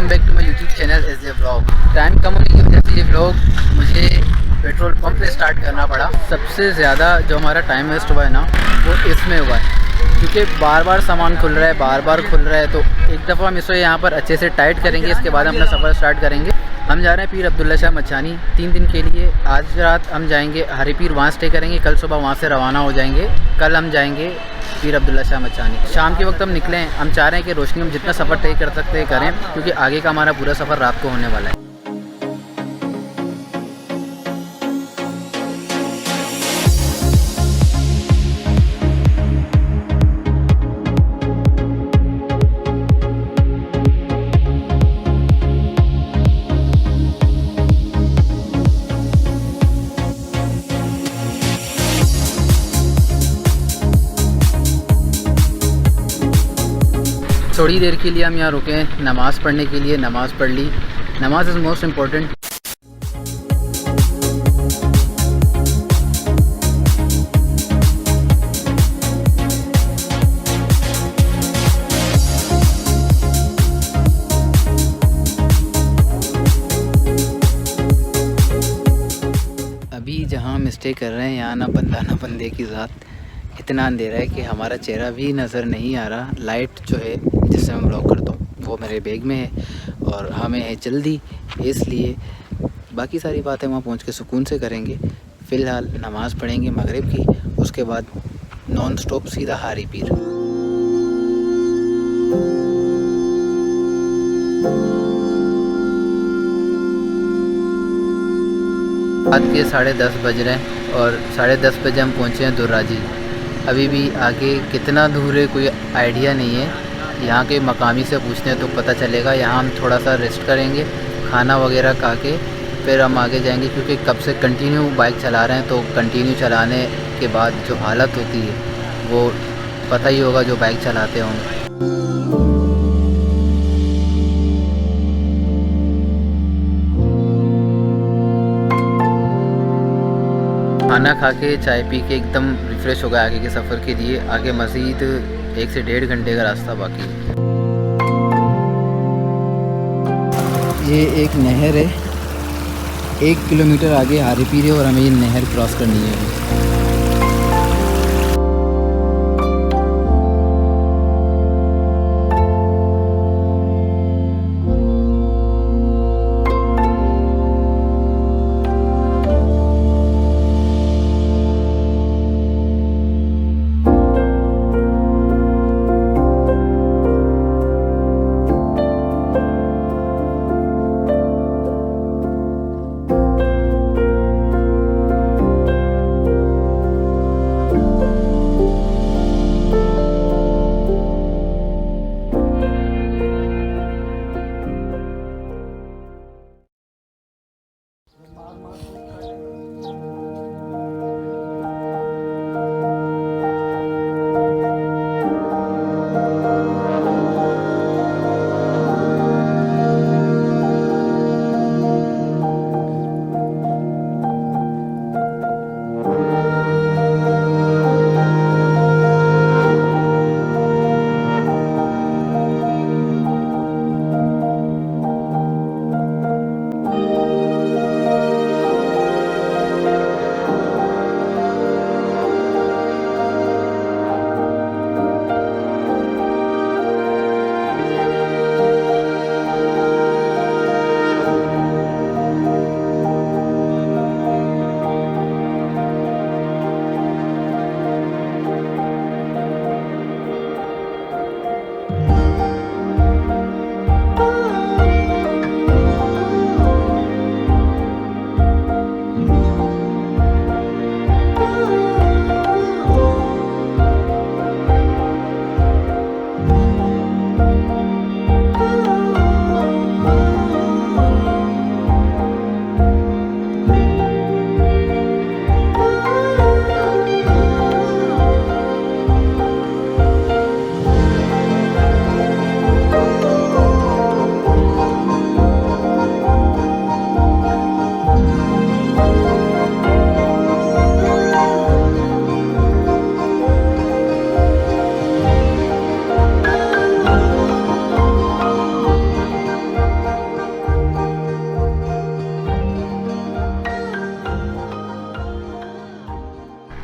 Welcome back to my YouTube channel as a vlog. Time कम होने की वजह से ये व्लॉग मुझे पेट्रोल पंप पे स्टार्ट करना पड़ा। सबसे ज़्यादा जो हमारा टाइम वेस्ट हुआ है ना, वो इसमें हुआ है, क्योंकि बार बार सामान खुल रहा है, बार बार खुल रहा है। तो एक दफ़ा हम इसको यहाँ पर अच्छे से टाइट करेंगे, इसके बाद हम अपना सफ़र स्टार्ट करेंगे। हम जा रहे हैं पीर अब्दुल्ला शाह मचानी 3 दिन के लिए। आज रात हम जाएंगे हरीपीर, वहाँ स्टे करेंगे। कल सुबह वहाँ से रवाना हो जाएंगे। कल हम जाएंगे पीर अब्दुल्ला शाह मचानी। शाम के वक्त हम निकले हैं। हम चाह रहे हैं कि रोशनी हम जितना सफ़र तय कर सकते हैं करें, क्योंकि आगे का हमारा पूरा सफ़र रात को होने वाला है। थोड़ी देर के लिए हम यहाँ रुके हैं नमाज़ पढ़ने के लिए। नमाज़ पढ़ ली। नमाज इज़ मोस्ट इम्पोर्टेंट। अभी जहाँ हम स्टे कर रहे हैं यहाँ ना बंदा ना बंदे की ज़ात। इतना अंधेरा है कि हमारा चेहरा भी नज़र नहीं आ रहा। लाइट जो है जिससे मैं ब्लॉक करता हूँ वो मेरे बैग में है और हमें है जल्दी, इसलिए बाकी सारी बातें वहाँ पहुँच के सुकून से करेंगे। फ़िलहाल नमाज़ पढ़ेंगे मगरिब की, उसके बाद नॉन स्टॉप सीधा हरीपीर। रात के 10:30 बज रहे हैं और 10:30 बजे हम पहुँचे हैं दुर्राजी। अभी भी आगे कितना दूर है कोई आइडिया नहीं है। यहाँ के मकामी से पूछते हैं तो पता चलेगा। यहाँ हम थोड़ा सा रेस्ट करेंगे, खाना वगैरह खा के फिर हम आगे जाएंगे, क्योंकि कब से कंटिन्यू बाइक चला रहे हैं। तो कंटिन्यू चलाने के बाद जो हालत होती है वो पता ही होगा जो बाइक चलाते होंगे। खाना खा के चाय पी के एकदम रिफ़्रेश हो गया आगे के सफ़र के लिए। आगे मज़ीद 1 से 1.5 घंटे का रास्ता बाकी है। ये एक नहर है, 1 किलोमीटर आगे हरीपीर है और हमें ये नहर क्रॉस करनी है।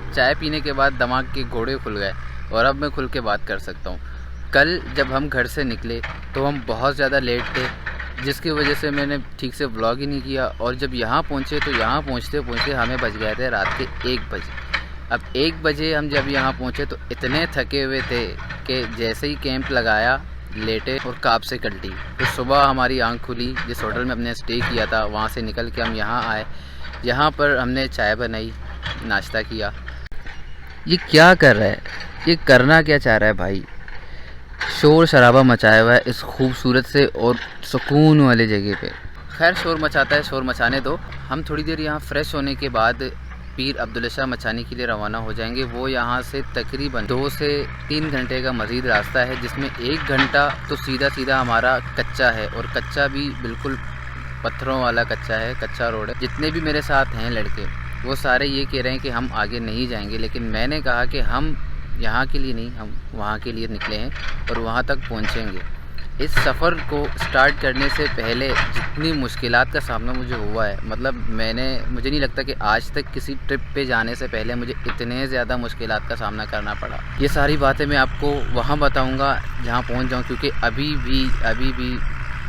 चाय पीने के बाद दिमाग के घोड़े खुल गए और अब मैं खुल के बात कर सकता हूँ। कल जब हम घर से निकले तो हम बहुत ज़्यादा लेट थे, जिसकी वजह से मैंने ठीक से व्लॉग ही नहीं किया। और जब यहाँ पहुँचे तो यहाँ पहुँचते पहुँचते हमें बज गए थे रात के 1 बजे। अब 1 बजे हम जब यहाँ पहुँचे तो इतने थके हुए थे कि जैसे ही कैंप लगाया लेटे और काब से कल्टी। तो सुबह हमारी आंख खुली, जिस होटल में हमने स्टे किया था वहाँ से निकल के हम यहाँ आए। यहाँ पर हमने चाय बनाई, नाश्ता किया। ये क्या कर रहा है, ये करना क्या चाह रहा है भाई? शोर शराबा मचाया हुआ है इस खूबसूरत से और सुकून वाले जगह पे। खैर शोर मचाता है, शोर मचाने दो। हम थोड़ी देर यहाँ फ्रेश होने के बाद पीर अब्दुल्ला शाह मचानी के लिए रवाना हो जाएंगे। वो यहाँ से तकरीबन 2 से 3 घंटे का मज़ीद रास्ता है, जिसमें 1 घंटा तो सीधा सीधा हमारा कच्चा है, और कच्चा भी बिल्कुल पत्थरों वाला कच्चा है, कच्चा रोड है। जितने भी मेरे साथ हैं लड़के वो सारे ये कह रहे हैं कि हम आगे नहीं जाएंगे, लेकिन मैंने कहा कि हम यहाँ के लिए नहीं, हम वहाँ के लिए निकले हैं और वहाँ तक पहुँचेंगे। इस सफ़र को स्टार्ट करने से पहले जितनी मुश्किलात का सामना मुझे हुआ है, मतलब मुझे नहीं लगता कि आज तक किसी ट्रिप पे जाने से पहले मुझे इतने ज़्यादा मुश्किलात का सामना करना पड़ा। ये सारी बातें मैं आपको वहाँ बताऊँगा जहाँ पहुँच जाऊँ, क्योंकि अभी भी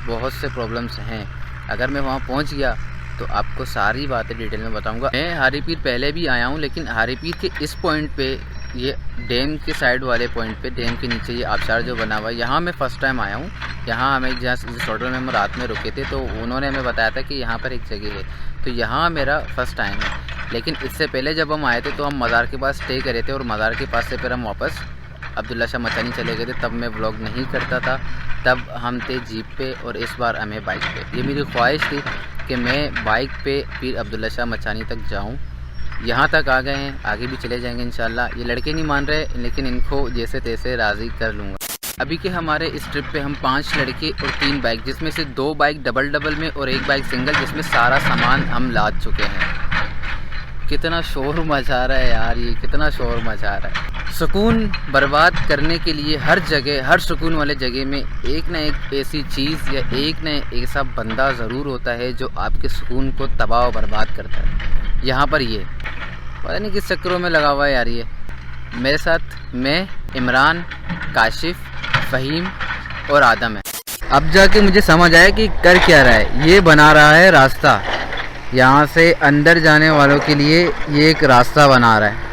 बहुत से प्रॉब्लम्स हैं। अगर मैं वहाँ पहुँच गया तो आपको सारी बातें डिटेल में बताऊँगा। मैं हारी पीर पहले भी आया हूँ, लेकिन हारी पीर के इस पॉइंट पे, ये डैम के साइड वाले पॉइंट पे, डैम के नीचे ये आबशार जो बना हुआ है, यहाँ मैं फ़र्स्ट टाइम आया हूँ। यहाँ हमें जिस होटल में हम रात में रुके थे तो उन्होंने हमें बताया था कि यहाँ पर एक जगह है, तो यहाँ मेरा फ़र्स्ट टाइम है। लेकिन इससे पहले जब हम आए थे तो हम मज़ार के पास स्टे करे थे, और मज़ार के पास से फिर हम वापस अब्दुल्ला शाह मचानी चले गए थे। तब मैं व्लॉग नहीं करता था, तब हम थे जीप पे और इस बार हमें बाइक पे। ये मेरी ख्वाहिश थी कि मैं बाइक पे पीर अब्दुल्ला शाह मचानी तक जाऊँ। यहाँ तक आ गए हैं, आगे भी चले जाएंगे इंशाल्लाह। ये लड़के नहीं मान रहे, लेकिन इनको जैसे तैसे राज़ी कर लूँगा। अभी के हमारे इस ट्रिप पे हम 5 लड़के और 3 बाइक, जिसमें से 2 बाइक डबल में और 1 बाइक सिंगल, जिसमें सारा सामान हम लाद चुके हैं। कितना शोर मचा रहा है यार, ये कितना शोर मचा रहा है। सुकून बर्बाद करने के लिए हर जगह, हर सुकून वाले जगह में एक ना एक ऐसी चीज़ या एक ना ऐसा बंदा ज़रूर होता है जो आपके सुकून को तबाह और बर्बाद करता है। यहाँ पर ये पता नहीं किस चक्करों में लगा हुआ है यार। ये मेरे साथ मैं, इमरान, काशिफ, फ़हीम और आदम है। अब जाके मुझे समझ आया कि कर क्या रहा है। ये बना रहा है रास्ता, यहाँ से अंदर जाने वालों के लिए ये एक रास्ता बना रहा है।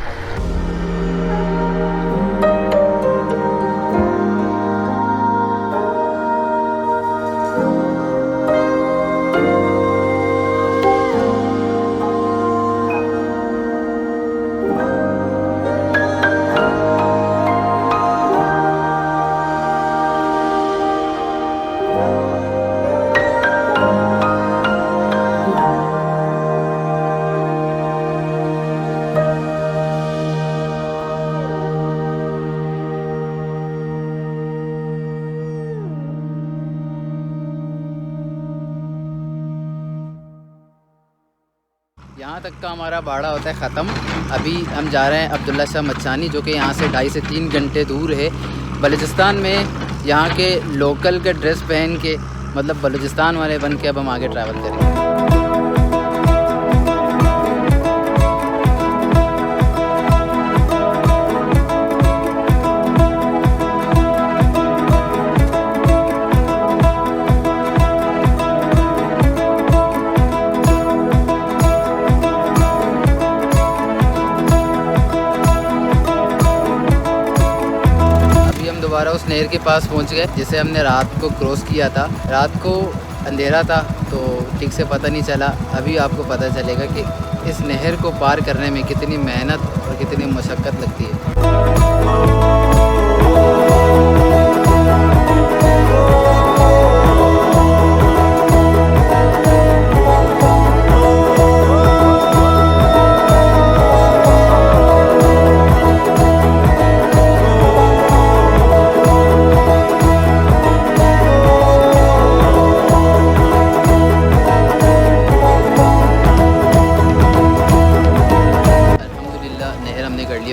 यहाँ तक का हमारा भाड़ा होता है ख़त्म। अभी हम जा रहे हैं अब्दुल्ला शाह मचानी, जो कि यहाँ से 2.5 से 3 घंटे दूर है। बलूचिस्तान में यहाँ के लोकल के ड्रेस पहन के, मतलब बलूचिस्तान वाले बन के अब हम आगे ट्रैवल करेंगे। दोबारा उस नहर के पास पहुंच गए जिसे हमने रात को क्रॉस किया था। रात को अंधेरा था तो ठीक से पता नहीं चला। अभी आपको पता चलेगा कि इस नहर को पार करने में कितनी मेहनत और कितनी मशक्क़त लगती है।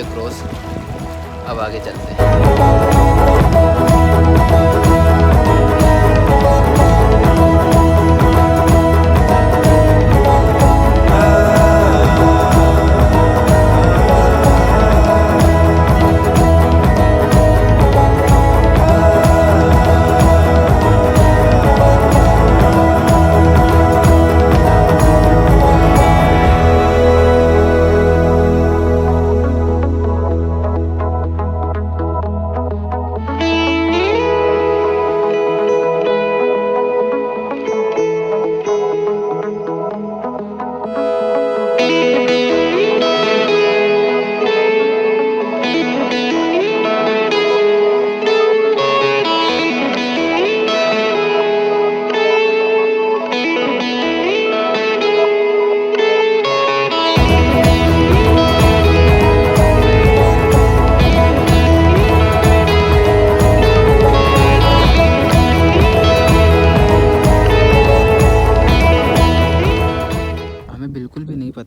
क्रॉस, अब आगे चलते हैं।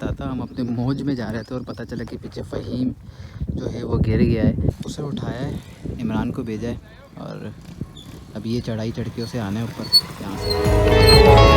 रहा था, हम अपने मौज में जा रहे थे और पता चला कि पीछे फ़हीम जो है वो गिर गया है। उसे उठाया है, इमरान को भेजा है और अब ये चढ़ाई चढ़ के उसे आना है ऊपर यहाँ से।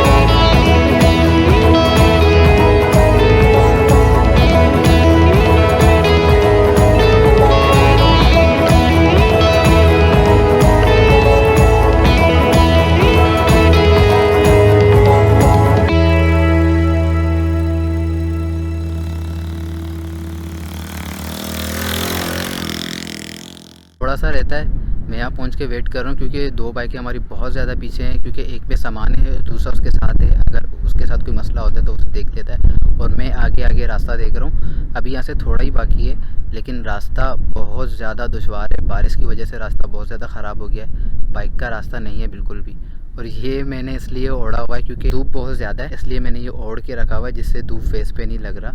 थोड़ा सा रहता है, मैं यहाँ पहुँच के वेट कर रहा हूँ क्योंकि 2 बाइकें हमारी बहुत ज़्यादा पीछे हैं, क्योंकि एक में सामान है, दूसरा उसके साथ है। अगर उसके साथ कोई मसला होता है तो उसे देख लेता है और मैं आगे आगे रास्ता देख रहा हूँ। अभी यहाँ से थोड़ा ही बाकी है, लेकिन रास्ता बहुत ज़्यादा दुशवार है। बारिश की वजह से रास्ता बहुत ज़्यादा ख़राब हो गया है, बाइक का रास्ता नहीं है बिल्कुल भी। और ये मैंने इसलिए ओढ़ा हुआ है क्योंकि धूप बहुत ज़्यादा है, इसलिए मैंने ये ओढ़ के रखा हुआ है जिससे धूप फेस पे नहीं लग रहा।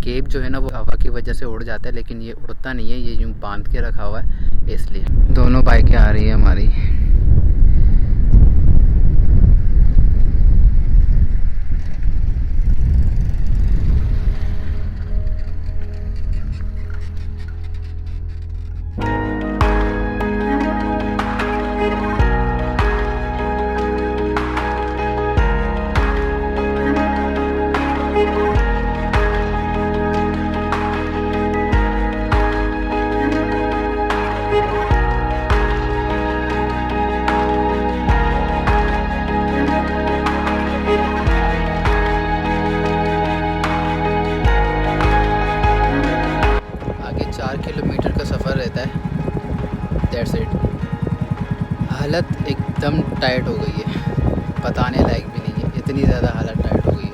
केप जो है ना वो हवा की वजह से उड़ जाता है, लेकिन ये उड़ता नहीं है, ये यूँ बांध के रखा हुआ है इसलिए। दोनों बाइकें आ रही हैं हमारी। आगे 4 किलोमीटर का सफ़र रहता है, दैट्स इट। हालत एकदम टाइट हो गई है, बताने लायक भी नहीं है, इतनी ज़्यादा हालत टाइट हो गई है।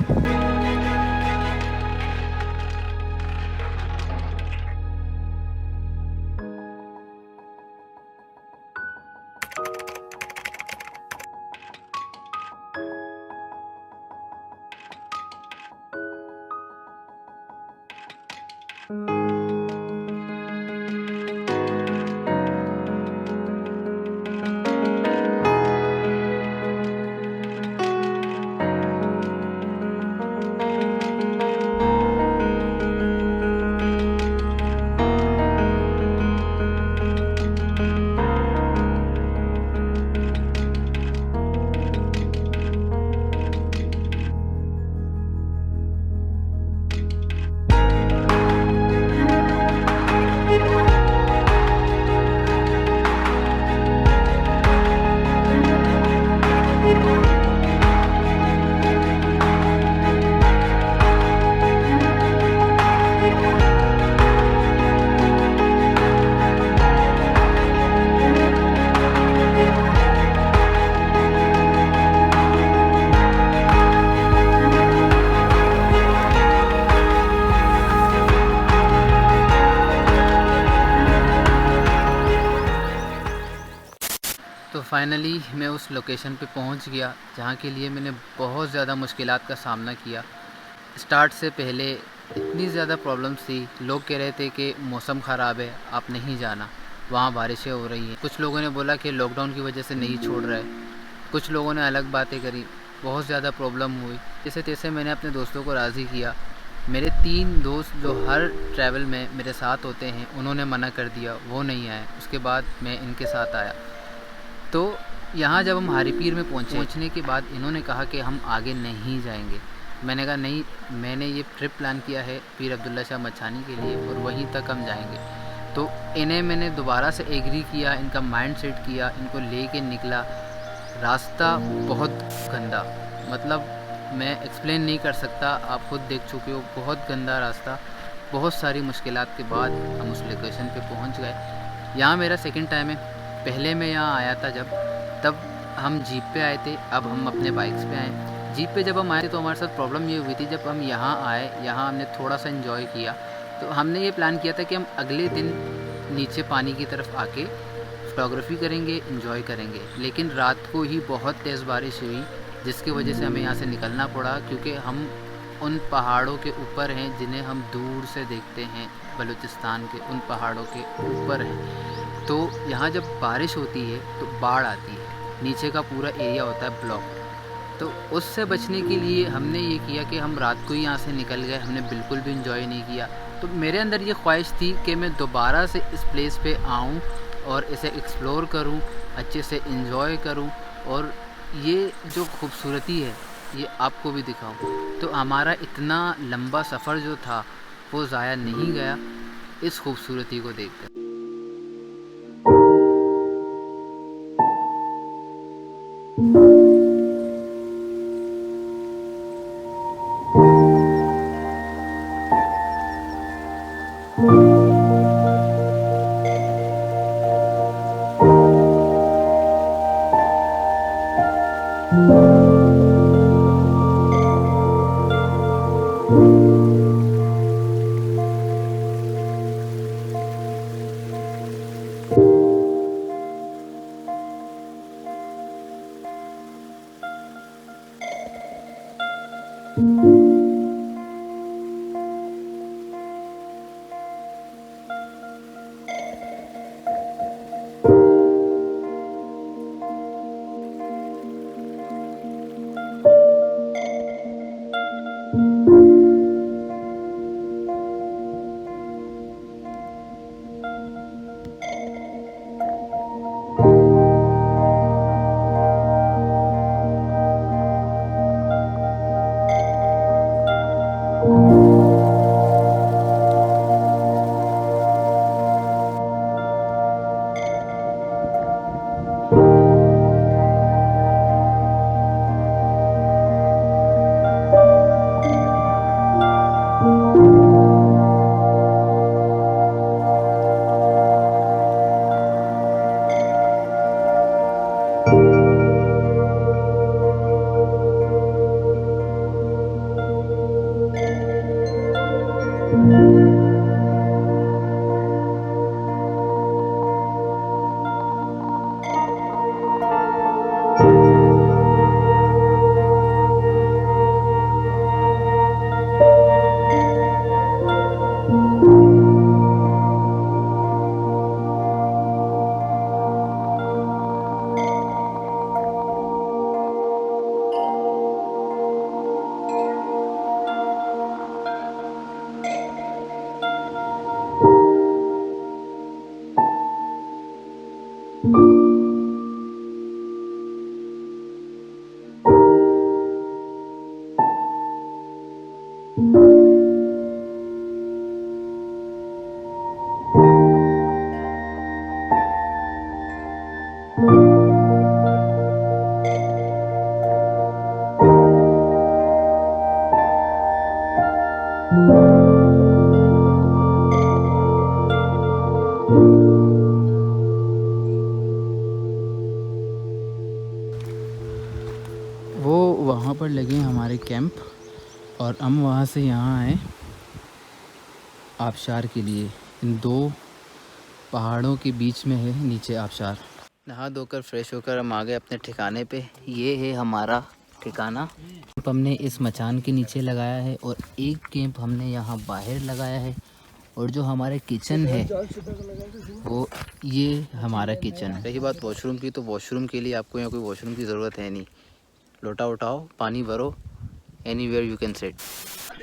तो फाइनली मैं उस लोकेशन पे पहुंच गया जहाँ के लिए मैंने बहुत ज़्यादा मुश्किलात का सामना किया। स्टार्ट से पहले इतनी ज़्यादा प्रॉब्लम्स थी, लोग कह रहे थे कि मौसम ख़राब है, आप नहीं जाना, वहाँ बारिशें हो रही हैं। कुछ लोगों ने बोला कि लॉकडाउन की वजह से नहीं छोड़ रहा है, कुछ लोगों ने अलग बातें करी, बहुत ज़्यादा प्रॉब्लम हुई। जैसे तैसे मैंने अपने दोस्तों को राज़ी किया। मेरे 3 दोस्त जो हर ट्रैवल में मेरे साथ होते हैं, उन्होंने मना कर दिया, वो नहीं आए। उसके बाद मैं इनके साथ आया। तो यहाँ जब हम हारीपीर में पहुँचने के बाद इन्होंने कहा कि हम आगे नहीं जाएंगे। मैंने कहा नहीं, मैंने ये ट्रिप प्लान किया है पीर अब्दुल्ला शाह मच्छानी के लिए और वहीं तक हम जाएंगे। तो इन्हें मैंने दोबारा से एग्री किया, इनका माइंड सेट किया, इनको ले के निकला। रास्ता बहुत गंदा, मतलब मैं एक्सप्लेन नहीं कर सकता, आप खुद देख चुके हो, बहुत गंदा रास्ता। बहुत सारी मुश्किलात के बाद हम उस लोकेशन पे पहुंच गए। यहाँ मेरा सेकंड टाइम है। पहले मैं यहाँ आया था तब हम जीप पे आए थे, अब हम अपने बाइक्स पे आए। जीप पे जब हम आए थे तो हमारे साथ प्रॉब्लम ये हुई थी, जब हम यहाँ आए, यहाँ हमने थोड़ा सा एंजॉय किया, तो हमने ये प्लान किया था कि हम अगले दिन नीचे पानी की तरफ आके फोटोग्राफी करेंगे, एंजॉय करेंगे। लेकिन रात को ही बहुत तेज़ बारिश हुई, जिसकी वजह से हमें यहाँ से निकलना पड़ा, क्योंकि हम उन पहाड़ों के ऊपर हैं जिन्हें हम दूर से देखते हैं, बलूचिस्तान के उन पहाड़ों के ऊपर हैं। तो यहाँ जब बारिश होती है तो बाढ़ आती है, नीचे का पूरा एरिया होता है ब्लॉक। तो उससे बचने के लिए हमने ये किया कि हम रात को ही यहाँ से निकल गए, हमने बिल्कुल भी इंजॉय नहीं किया। तो मेरे अंदर ये ख्वाहिश थी कि मैं दोबारा से इस प्लेस पे आऊँ और इसे एक्सप्लोर करूँ, अच्छे से इंजॉय करूँ और ये जो खूबसूरती है ये आपको भी दिखाऊँ। तो हमारा इतना लंबा सफ़र जो था वो ज़ाया नहीं गया इस खूबसूरती को देखकर। वो वहाँ पर लगे हमारे कैंप और हम वहाँ से यहाँ आए आबशार के लिए। इन दो पहाड़ों के बीच में है नीचे आबशार। नहा धोकर फ्रेश होकर हम आ गए अपने ठिकाने पे। ये है हमारा ठिकाना। कैंप हमने इस मचान के नीचे लगाया है और एक कैंप हमने यहाँ बाहर लगाया है। और जो हमारे किचन है वो ये हमारा किचन है। रही बात वॉशरूम की, तो वॉशरूम के लिए आपको यहाँ कोई वॉशरूम की ज़रूरत है नहीं। लोटा उठाओ, पानी भरो, एनीवेयर यू कैन सिट।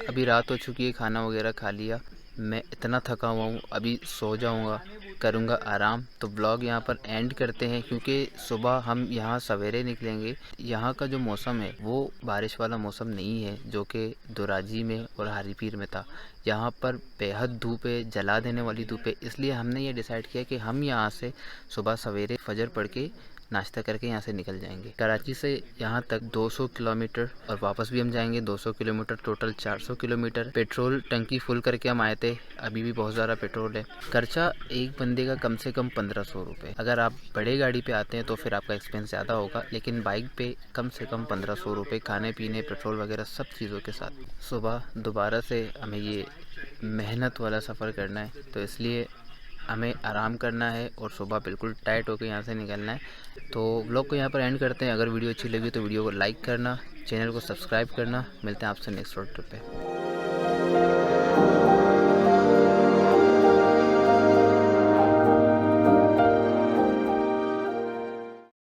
अभी रात हो चुकी है, खाना वगैरह खा लिया। मैं इतना थका हुआ हूँ, अभी सो जाऊँगा, करूँगा आराम। तो ब्लॉग यहाँ पर एंड करते हैं क्योंकि सुबह हम यहाँ सवेरे निकलेंगे। यहाँ का जो मौसम है वो बारिश वाला मौसम नहीं है जो कि दुराजी में और हारीपीर में था। यहाँ पर बेहद धूप है, जला देने वाली धूप है। इसलिए हमने ये डिसाइड किया कि हम यहाँ से सुबह सवेरे फजर पढ़ के नाश्ता करके यहाँ से निकल जाएंगे। कराची से यहाँ तक 200 किलोमीटर और वापस भी हम जाएंगे 200 किलोमीटर, टोटल 400 किलोमीटर। पेट्रोल टंकी फुल करके हम आए थे, अभी भी बहुत ज़्यादा पेट्रोल है। खर्चा एक बंदे का कम से कम 1500 रुपये। अगर आप बड़े गाड़ी पे आते हैं तो फिर आपका एक्सपेंस ज़्यादा होगा, लेकिन बाइक पे कम से कम 1500 रुपये, खाने पीने, पेट्रोल वगैरह सब चीज़ों के साथ। सुबह दोबारा से हमें ये मेहनत वाला सफ़र करना है, तो इसलिए हमें आराम करना है और सुबह बिल्कुल टाइट होकर यहाँ से निकलना है। तो व्लॉग को यहाँ पर एंड करते हैं। अगर वीडियो अच्छी लगी तो वीडियो को लाइक करना, चैनल को सब्सक्राइब करना। मिलते हैं आपसे नेक्स्ट रोड ट्रिप पे।